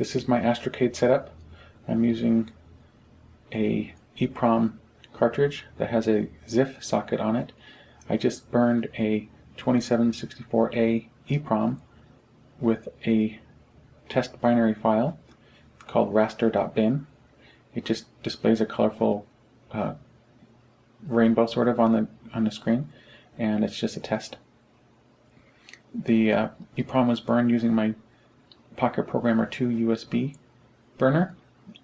This is my Astrocade setup. I'm using a EPROM cartridge that has a ZIF socket on it. I just burned a 2764A EPROM with a test binary file called Raster.bin. It just displays a colorful rainbow sort of on the screen, and it's just a test. The EPROM was burned using my Pocket Programmer 2 USB burner,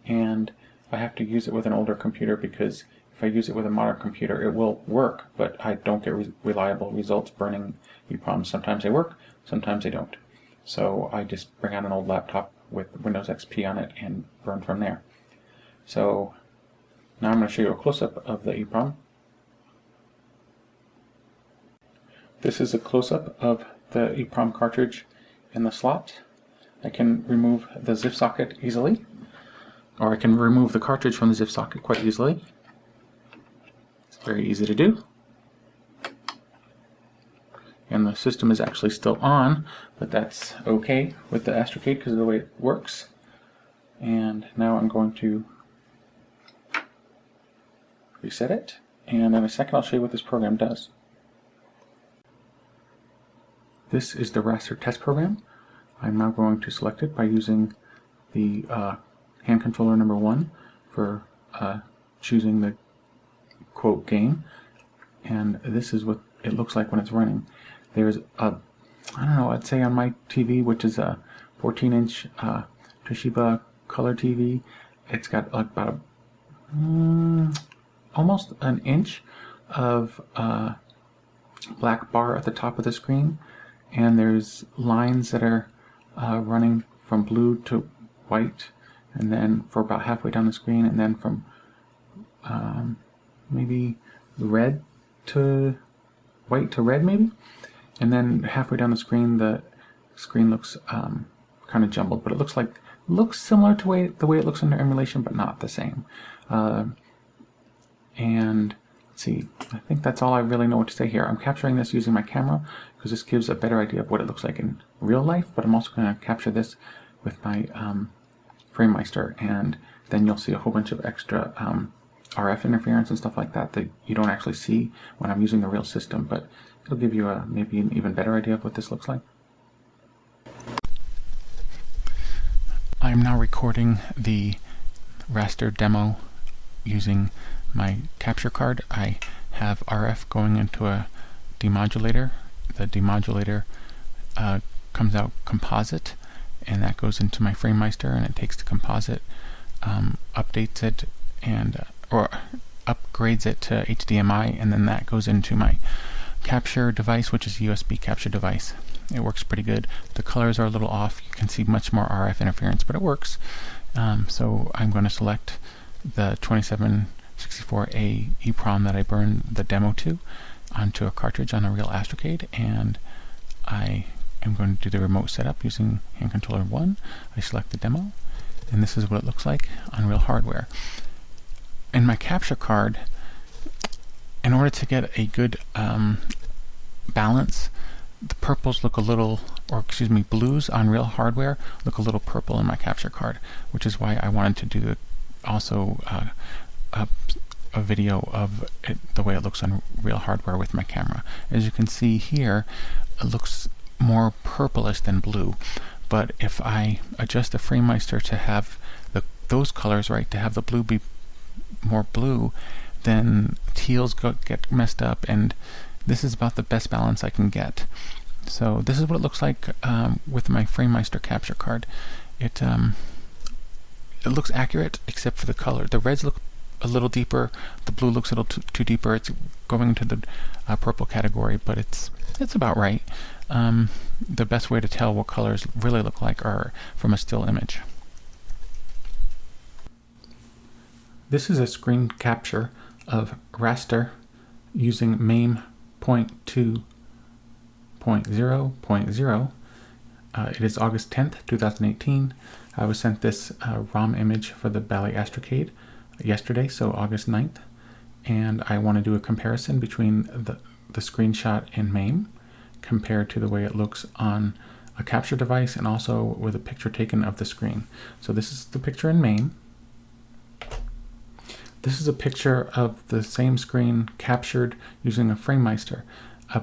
and I have to use it with an older computer because if I use it with a modern computer it will work, but I don't get reliable results burning EPROMs. Sometimes they work, sometimes they don't. So I just bring out an old laptop with Windows XP on it and burn from there. So now I'm going to show you a close-up of the EPROM. This is a close-up of the EPROM cartridge in the slot. I can remove the ZIF socket easily, or I can remove the cartridge from the ZIF socket quite easily. It's very easy to do. And the system is actually still on, but that's okay with the Astrocade because of the way it works. And now I'm going to reset it, and in a second I'll show you what this program does. This is the Raster test program. I'm now going to select it by using the hand controller number 1 for choosing the quote game, and this is what it looks like when it's running. There's a, I don't know, I'd say on my TV, which is a 14-inch Toshiba color TV, it's got like about almost an inch of black bar at the top of the screen, and there's lines that are running from blue to white, and then for about halfway down the screen, and then from maybe red to white to red maybe, and then halfway down the screen looks kind of jumbled, but it looks similar to the way it looks under emulation, but not the same. And let's see, I think that's all I really know what to say here. I'm capturing this using my camera because this gives a better idea of what it looks like in real life, but I'm also going to capture this with my FrameMeister, and then you'll see a whole bunch of extra RF interference and stuff like that that you don't actually see when I'm using the real system, but it'll give you maybe an even better idea of what this looks like. I'm now recording the Raster demo using my capture card. I have RF going into a demodulator. The demodulator comes out composite, and that goes into my FrameMeister, and it takes the composite, updates it, and or upgrades it to HDMI, and then that goes into my capture device, which is a USB capture device. It works pretty good. The colors are a little off. You can see much more RF interference, but it works. So I'm going to select the 2764A EPROM that I burned the demo to onto a cartridge on a real Astrocade, and I am going to do the remote setup using hand controller 1. I select the demo, and this is what it looks like on real hardware. In my capture card, in order to get a good balance, the purples look a little, or excuse me, blues on real hardware look a little purple in my capture card, which is why I wanted to do also a video of the way it looks on real hardware with my camera. As you can see here, it looks more purplish than blue, but if I adjust the FrameMeister to have those colors right, to have the blue be more blue, then teals get messed up, and this is about the best balance I can get. So this is what it looks like with my FrameMeister capture card. It looks accurate except for the color. The reds look a little deeper, the blue looks a little too deeper. It's going into the purple category, but it's about right. The best way to tell what colors really look like are from a still image. This is a screen capture of Raster using MAME 0.2.0.0. It is August 10th, 2018. I was sent this ROM image for the Bally Arcade yesterday, so August 9th, and I want to do a comparison between the screenshot in MAME compared to the way it looks on a capture device and also with a picture taken of the screen. So this is the picture in MAME. This is a picture of the same screen captured using a FrameMeister,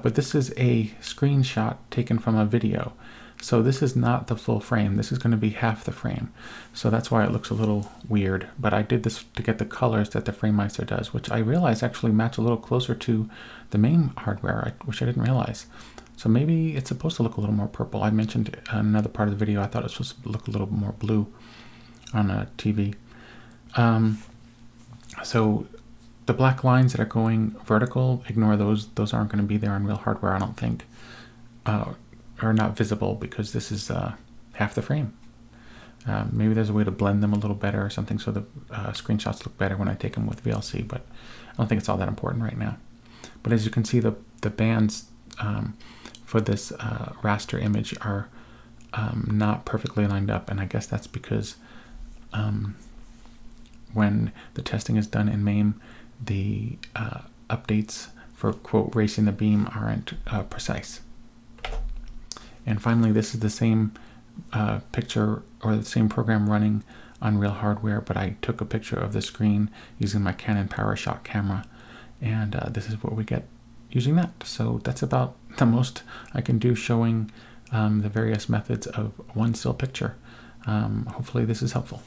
but this is a screenshot taken from a video. So this is not the full frame. This is going to be half the frame. So that's why it looks a little weird. But I did this to get the colors that the FrameMeister does, which I realize actually match a little closer to the MAME hardware, which I didn't realize. So maybe it's supposed to look a little more purple. I mentioned in another part of the video, I thought it was supposed to look a little more blue on a TV. So the black lines that are going vertical, ignore those. Those aren't going to be there on real hardware, I don't think. Are not visible because this is half the frame. Maybe there's a way to blend them a little better or something so the screenshots look better when I take them with VLC, but I don't think it's all that important right now. But as you can see, the bands for this raster image are not perfectly lined up, and I guess that's because when the testing is done in MAME, the updates for, quote, racing the beam aren't precise. And finally, this is the same picture or the same program running on real hardware, but I took a picture of the screen using my Canon PowerShot camera, and this is what we get using that. So that's about the most I can do showing the various methods of one still picture. Hopefully this is helpful.